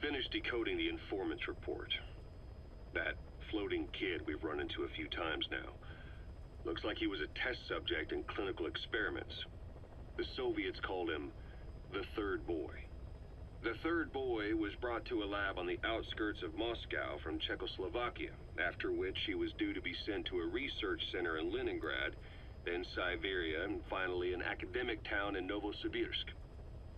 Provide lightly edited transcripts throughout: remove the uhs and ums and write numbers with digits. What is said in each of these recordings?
finished decoding the informant's report. That floating kid we've run into a few times now. Looks like he was a test subject in clinical experiments. The Soviets called him the Third Boy. The Third Boy was brought to a lab on the outskirts of Moscow from Czechoslovakia, after which he was due to be sent to a research center in Leningrad, then Siberia, and finally an academic town in Novosibirsk.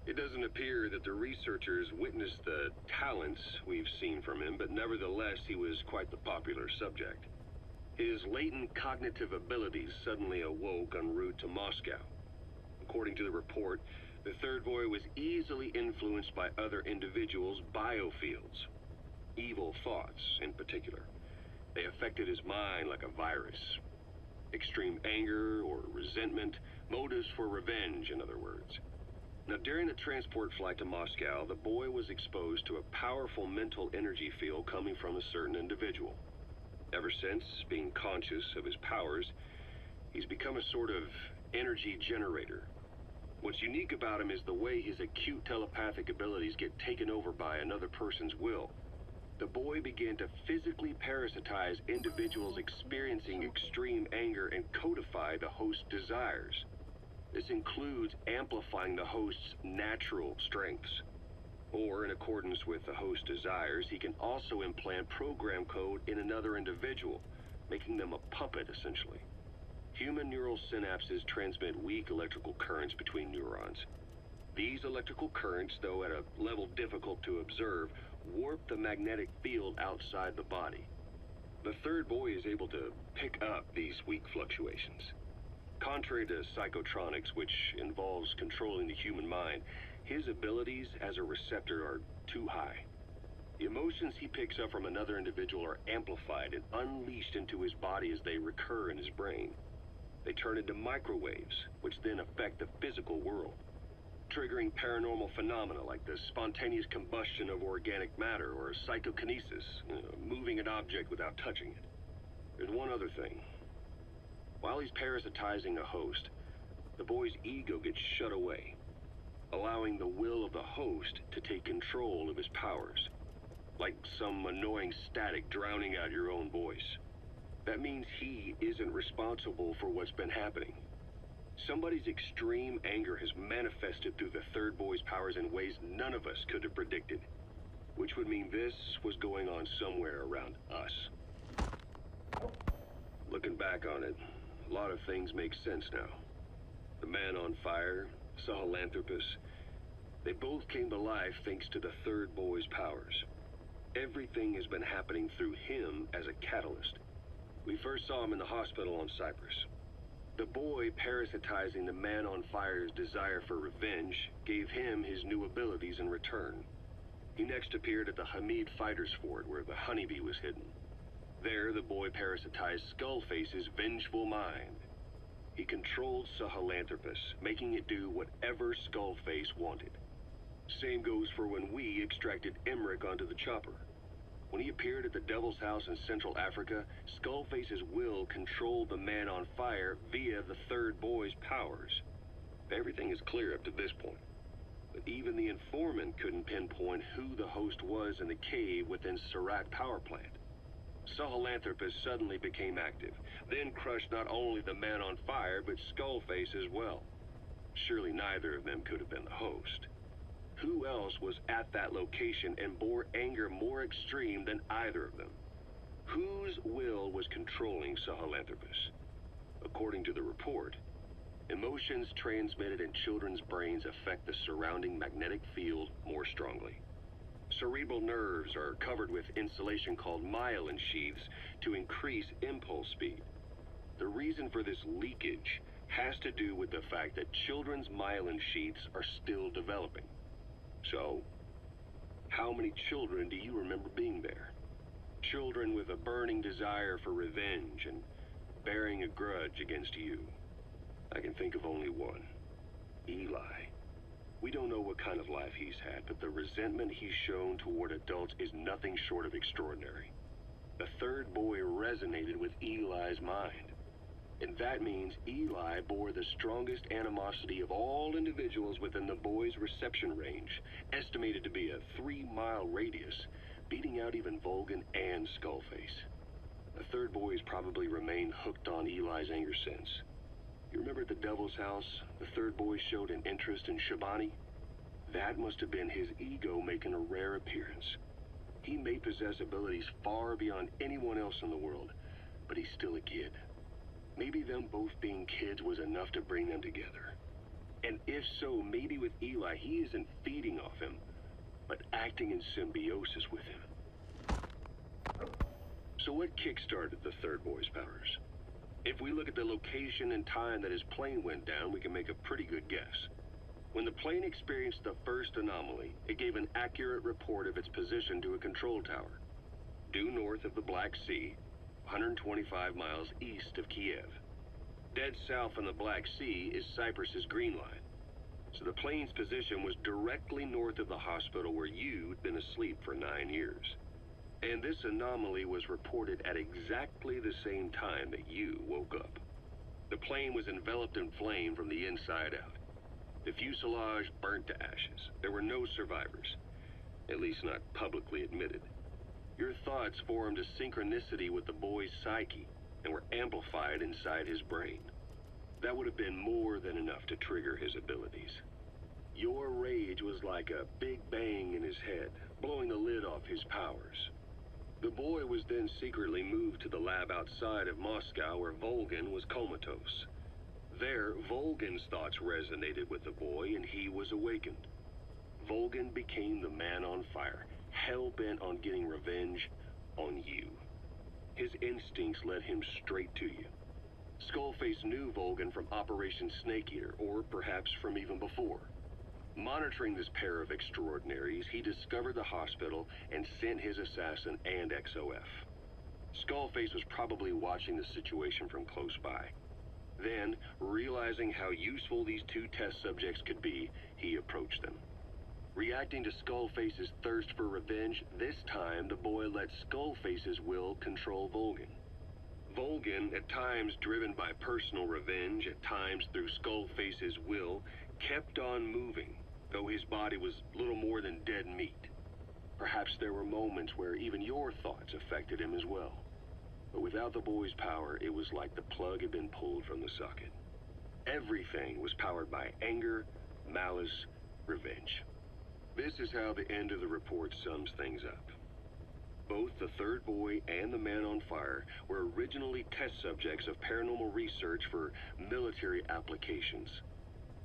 It doesn't appear that the researchers witnessed the talents we've seen from him, but nevertheless he was quite the popular subject. His latent cognitive abilities suddenly awoke en route to Moscow. According to the report, the Third Boy was easily influenced by other individuals' biofields. Evil thoughts, in particular. They affected his mind like a virus. Extreme anger or resentment, motives for revenge, in other words. Now, during the transport flight to Moscow, the boy was exposed to a powerful mental energy field coming from a certain individual. Ever since, being conscious of his powers, he's become a sort of energy generator. What's unique about him is the way his acute telepathic abilities get taken over by another person's will. The boy began to physically parasitize individuals experiencing extreme anger and codify the host's desires. This includes amplifying the host's natural strengths. Or, in accordance with the host's desires, he can also implant program code in another individual, making them a puppet, essentially. Human neural synapses transmit weak electrical currents between neurons. These electrical currents, though at a level difficult to observe, warp the magnetic field outside the body. The Third Boy is able to pick up these weak fluctuations. Contrary to psychotronics, which involves controlling the human mind, his abilities as a receptor are too high. The emotions he picks up from another individual are amplified and unleashed into his body as they recur in his brain. They turn into microwaves, which then affect the physical world, triggering paranormal phenomena like the spontaneous combustion of organic matter or psychokinesis, moving an object without touching it. There's one other thing. While he's parasitizing a host, the boy's ego gets shut away, allowing the will of the host to take control of his powers, like some annoying static drowning out your own voice. That means he isn't responsible for what's been happening. Somebody's extreme anger has manifested through the Third Boy's powers in ways none of us could have predicted, which would mean this was going on somewhere around us. Looking back on it, a lot of things make sense now. The man on fire, Sahelanthropus, they both came to life thanks to the Third Boy's powers. Everything has been happening through him as a catalyst. We first saw him in the hospital on Cyprus. The boy parasitizing the man on fire's desire for revenge gave him his new abilities in return. He next appeared at the Hamid Fighters Fort where the honeybee was hidden. There, the boy parasitized Skullface's vengeful mind. He controlled Sahelanthropus, making it do whatever Skullface wanted. Same goes for when we extracted Emmerich onto the chopper. When he appeared at the Devil's House in Central Africa, Skullface's will controlled the man on fire via the Third Boy's powers. Everything is clear up to this point. But even the informant couldn't pinpoint who the host was in the cave within Serac power plant. Sahelanthropus suddenly became active, then crushed not only the man on fire, but Skullface as well. Surely neither of them could have been the host. Who else was at that location and bore anger more extreme than either of them? Whose will was controlling Sahelanthropus? According to the report, emotions transmitted in children's brains affect the surrounding magnetic field more strongly. Cerebral nerves are covered with insulation called myelin sheaths to increase impulse speed. The reason for this leakage has to do with the fact that children's myelin sheaths are still developing. So, how many children do you remember being there? Children with a burning desire for revenge and bearing a grudge against you. I can think of only one. Eli. We don't know what kind of life he's had, but the resentment he's shown toward adults is nothing short of extraordinary. The Third Boy resonated with Eli's mind. And that means Eli bore the strongest animosity of all individuals within the boy's reception range, estimated to be a 3-mile radius, beating out even Volgan and Skullface. The third boy's probably remained hooked on Eli's anger since. You remember at the Devil's House, the third boy showed an interest in Shabani? That must have been his ego making a rare appearance. He may possess abilities far beyond anyone else in the world, but he's still a kid. Maybe them both being kids was enough to bring them together. And if so, maybe with Eli, he isn't feeding off him, but acting in symbiosis with him. So what kick-started the third boy's powers? If we look at the location and time that his plane went down, we can make a pretty good guess. When the plane experienced the first anomaly, it gave an accurate report of its position to a control tower, due north of the Black Sea, 125 miles east of Kiev. Dead south on the Black Sea is Cyprus's Green Line. So the plane's position was directly north of the hospital where you'd been asleep for 9 years. And this anomaly was reported at exactly the same time that you woke up. The plane was enveloped in flame from the inside out. The fuselage burnt to ashes. There were no survivors, at least not publicly admitted. Your thoughts formed a synchronicity with the boy's psyche and were amplified inside his brain. That would have been more than enough to trigger his abilities. Your rage was like a big bang in his head, blowing the lid off his powers. The boy was then secretly moved to the lab outside of Moscow where Volgan was comatose. There, Volgan's thoughts resonated with the boy and he was awakened. Volgan became the man on fire, hell-bent on getting revenge on you. His instincts led him straight to you. Skullface knew Volgan from Operation Snake Eater, or perhaps from even before. Monitoring this pair of extraordinaries, he discovered the hospital and sent his assassin and XOF. Skullface was probably watching the situation from close by. Then, realizing how useful these two test subjects could be, he approached them. Reacting to Skullface's thirst for revenge, this time the boy let Skullface's will control Volgan. Volgan, at times driven by personal revenge, at times through Skullface's will, kept on moving, though his body was little more than dead meat. Perhaps there were moments where even your thoughts affected him as well. But without the boy's power, it was like the plug had been pulled from the socket. Everything was powered by anger, malice, revenge. This is how the end of the report sums things up. Both the third boy and the man on fire were originally test subjects of paranormal research for military applications,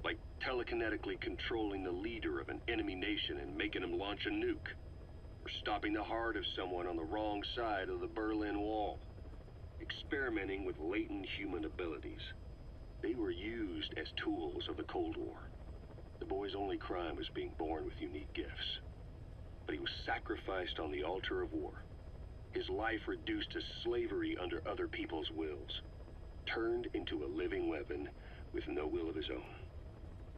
like telekinetically controlling the leader of an enemy nation and making him launch a nuke, or stopping the heart of someone on the wrong side of the Berlin Wall, experimenting with latent human abilities. They were used as tools of the Cold War. The boy's only crime was being born with unique gifts. But he was sacrificed on the altar of war. His life reduced to slavery under other people's wills. Turned into a living weapon with no will of his own.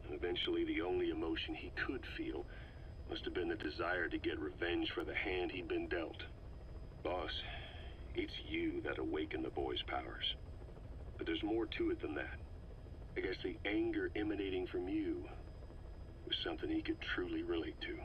And eventually the only emotion he could feel must have been the desire to get revenge for the hand he'd been dealt. Boss, it's you that awakened the boy's powers. But there's more to it than that. I guess the anger emanating from you was something he could truly relate to.